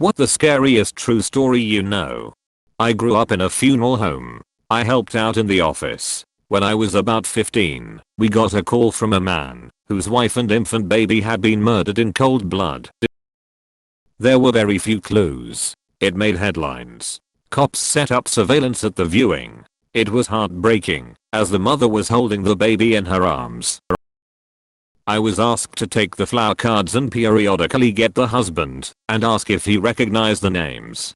What the scariest true story you know? I grew up in a funeral home. I helped out in the office. When I was about 15, we got a call from a man whose wife and infant baby had been murdered in cold blood. There were very few clues. It made headlines. Cops set up surveillance at the viewing. It was heartbreaking, as the mother was holding the baby in her arms. I was asked to take the flower cards and periodically get the husband and ask if he recognized the names.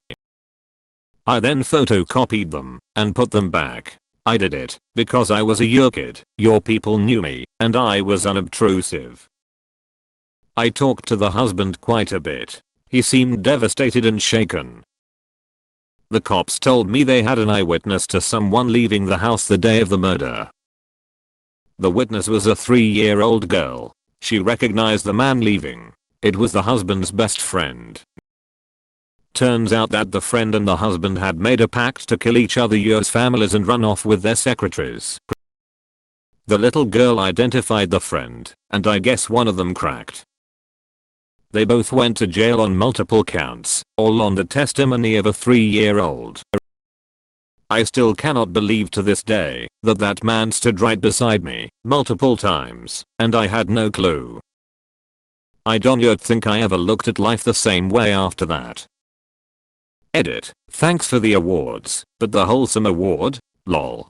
I then photocopied them and put them back. I did it because I was a your kid, your people knew me, and I was unobtrusive. I talked to the husband quite a bit. He seemed devastated and shaken. The cops told me they had an eyewitness to someone leaving the house the day of the murder. The witness was a 3-year-old girl. She recognized the man leaving. It was the husband's best friend. Turns out that the friend and the husband had made a pact to kill each other's families and run off with their secretaries. The little girl identified the friend, and I guess one of them cracked. They both went to jail on multiple counts, all on the testimony of a 3-year-old. I still cannot believe to this day that that man stood right beside me multiple times, and I had no clue. I don't think I ever looked at life the same way after that. Edit. Thanks for the awards, but the wholesome award? Lol.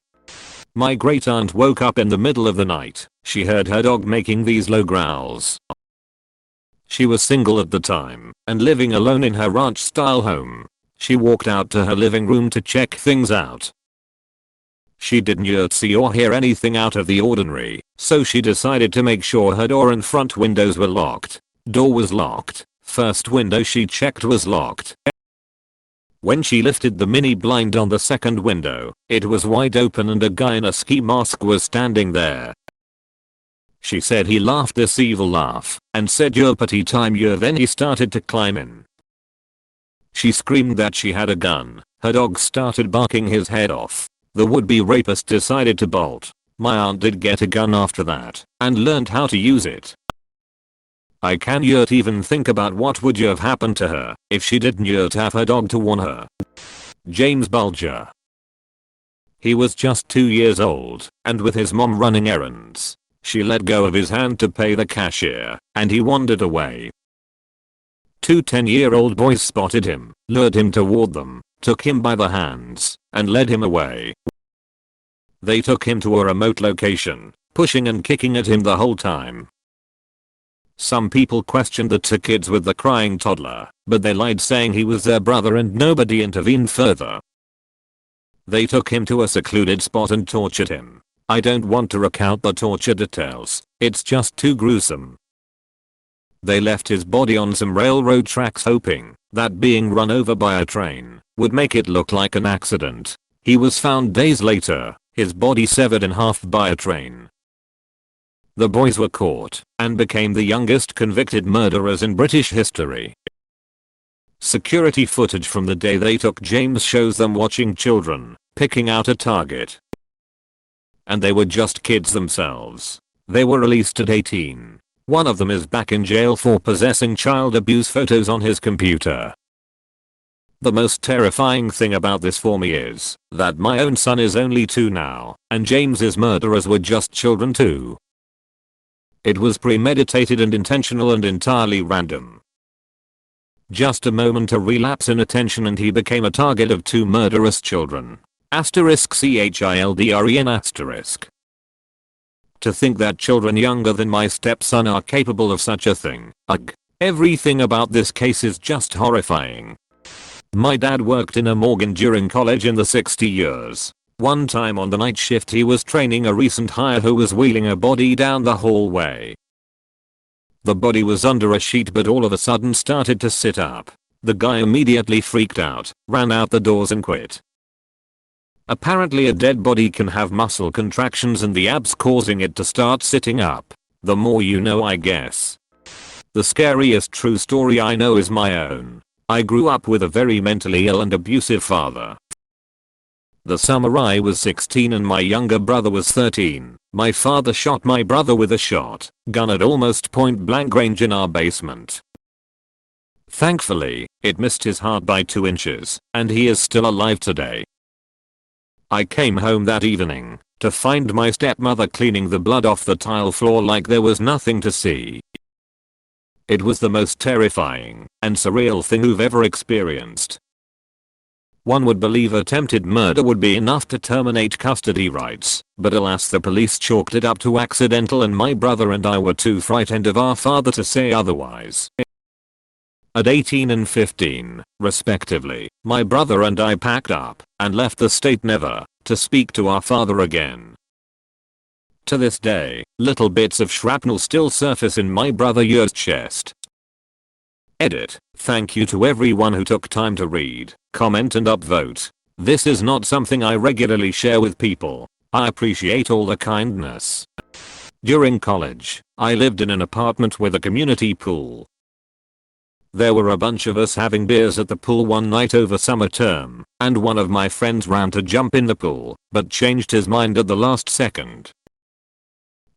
My great aunt woke up in the middle of the night. She heard her dog making these low growls. She was single at the time and living alone in her ranch-style home. She walked out to her living room to check things out. She didn't see or hear anything out of the ordinary, so she decided to make sure her door and front windows were locked. Door was locked. First window she checked was locked. When she lifted the mini blind on the second window, it was wide open and a guy in a ski mask was standing there. She said he laughed this evil laugh and said "Your putty time you." Then he started to climb in. She screamed that she had a gun. Her dog started barking his head off. The would-be rapist decided to bolt. My aunt did get a gun after that and learned how to use it. I can't even think about what would have happened to her if she didn't have her dog to warn her. James Bulger. He was just 2 years old and with his mom running errands. She let go of his hand to pay the cashier and he wandered away. Two 10-year-old boys spotted him, lured him toward them, took him by the hands, and led him away. They took him to a remote location, pushing and kicking at him the whole time. Some people questioned the two kids with the crying toddler, but they lied saying he was their brother and nobody intervened further. They took him to a secluded spot and tortured him. I don't want to recount the torture details, it's just too gruesome. They left his body on some railroad tracks hoping that being run over by a train would make it look like an accident. He was found days later, his body severed in half by a train. The boys were caught and became the youngest convicted murderers in British history. Security footage from the day they took James shows them watching children, picking out a target. And they were just kids themselves. They were released at 18. One of them is back in jail for possessing child abuse photos on his computer. The most terrifying thing about this for me is that my own son is only 2 now, and James's murderers were just children too. It was premeditated and intentional and entirely random. Just a moment to relapse in attention and he became a target of 2 murderous children. *CHILDREN**. To think that children younger than my stepson are capable of such a thing. Ugh. Everything about this case is just horrifying. My dad worked in a morgue during college in the 60 years. One time on the night shift he was training a recent hire who was wheeling a body down the hallway. The body was under a sheet but all of a sudden started to sit up. The guy immediately freaked out, ran out the doors and quit. Apparently a dead body can have muscle contractions and the abs causing it to start sitting up. The more you know, I guess. The scariest true story I know is my own. I grew up with a very mentally ill and abusive father. The summer I was 16 and my younger brother was 13. My father shot my brother with a shotgun at almost point blank range in our basement. Thankfully, it missed his heart by 2 inches, and he is still alive today. I came home that evening to find my stepmother cleaning the blood off the tile floor like there was nothing to see. It was the most terrifying and surreal thing you've ever experienced. One would believe attempted murder would be enough to terminate custody rights, but alas, the police chalked it up to accidental, and my brother and I were too frightened of our father to say otherwise. At 18 and 15, respectively, my brother and I packed up and left the state, never to speak to our father again. To this day, little bits of shrapnel still surface in my brother's chest. Edit. Thank you to everyone who took time to read, comment and upvote. This is not something I regularly share with people. I appreciate all the kindness. During college, I lived in an apartment with a community pool. There were a bunch of us having beers at the pool one night over summer term, and one of my friends ran to jump in the pool, but changed his mind at the last second.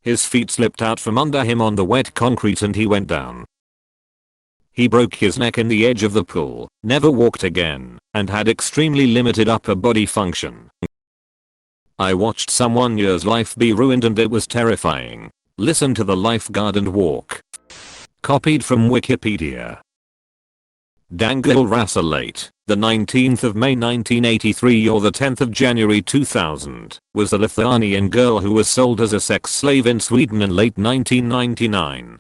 His feet slipped out from under him on the wet concrete and he went down. He broke his neck in the edge of the pool, never walked again, and had extremely limited upper body function. I watched someone's life be ruined and it was terrifying. Listen to the lifeguard and walk. Copied from Wikipedia. Dangal Rasalate, the 19th of May 1983 or the 10th of January 2000, was a Lithuanian girl who was sold as a sex slave in Sweden in late 1999.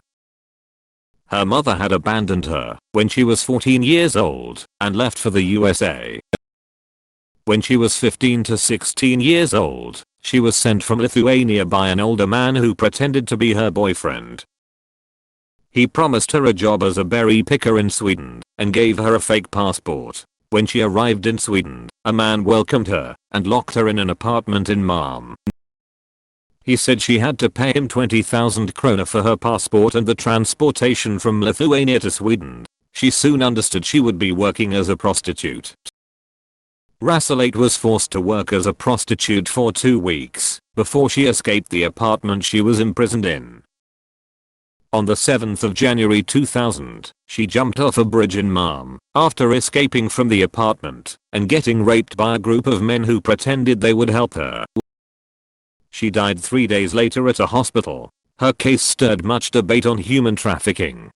Her mother had abandoned her when she was 14 years old and left for the USA. When she was 15 to 16 years old, she was sent from Lithuania by an older man who pretended to be her boyfriend. He promised her a job as a berry picker in Sweden and gave her a fake passport. When she arrived in Sweden, a man welcomed her and locked her in an apartment in Malmö. He said she had to pay him 20,000 krona for her passport and the transportation from Lithuania to Sweden. She soon understood she would be working as a prostitute. Rasalate was forced to work as a prostitute for 2 weeks before she escaped the apartment she was imprisoned in. On the 7th of January 2000, she jumped off a bridge in Malmö after escaping from the apartment and getting raped by a group of men who pretended they would help her. She died 3 days later at a hospital. Her case stirred much debate on human trafficking.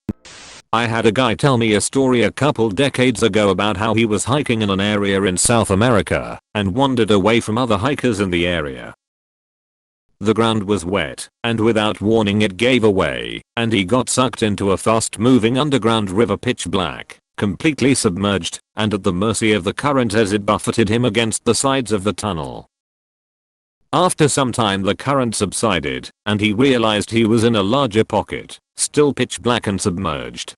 I had a guy tell me a story a couple decades ago about how he was hiking in an area in South America and wandered away from other hikers in the area. The ground was wet, and without warning it gave away, and he got sucked into a fast-moving underground river, pitch black, completely submerged, and at the mercy of the current as it buffeted him against the sides of the tunnel. After some time the current subsided, and he realized he was in a larger pocket, still pitch black and submerged.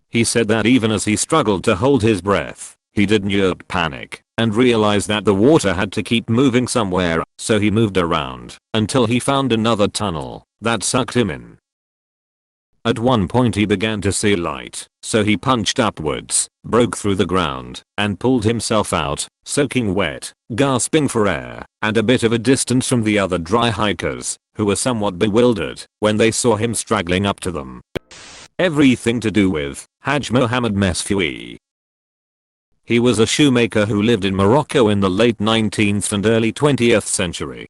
He said that even as he struggled to hold his breath, he didn't panic, and realized that the water had to keep moving somewhere, so he moved around, until he found another tunnel, that sucked him in. At one point he began to see light, so he punched upwards, broke through the ground, and pulled himself out, soaking wet, gasping for air, and a bit of a distance from the other dry hikers, who were somewhat bewildered when they saw him straggling up to them. Everything to do with Haj Mohammed Mesfui. He was a shoemaker who lived in Morocco in the late 19th and early 20th century.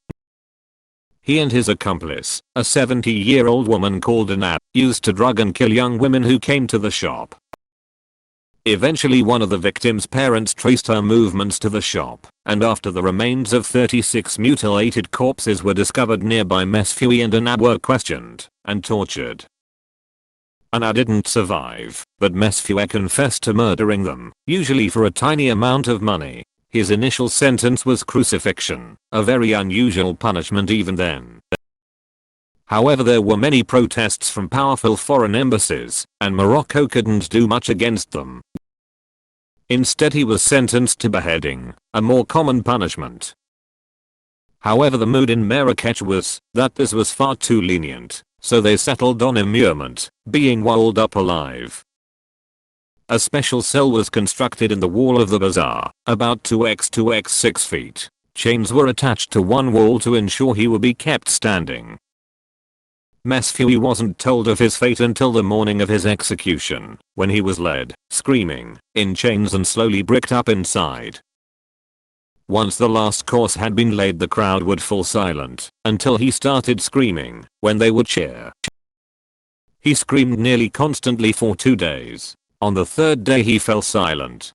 He and his accomplice, a 70-year-old woman called Anab, used to drug and kill young women who came to the shop. Eventually one of the victim's parents traced her movements to the shop, and after the remains of 36 mutilated corpses were discovered nearby, Mesfui and Anab were questioned and tortured. Anna didn't survive, but Mesfui confessed to murdering them, usually for a tiny amount of money. His initial sentence was crucifixion, a very unusual punishment even then. However, there were many protests from powerful foreign embassies, and Morocco couldn't do much against them. Instead he was sentenced to beheading, a more common punishment. However, the mood in Marrakech was that this was far too lenient, so they settled on immurement, being walled up alive. A special cell was constructed in the wall of the bazaar, about 2x 6 feet. Chains were attached to one wall to ensure he would be kept standing. Mesfui wasn't told of his fate until the morning of his execution, when he was led, screaming, in chains and slowly bricked up inside. Once the last course had been laid, the crowd would fall silent until he started screaming, when they would cheer. He screamed nearly constantly for 2 days. On the third day he fell silent.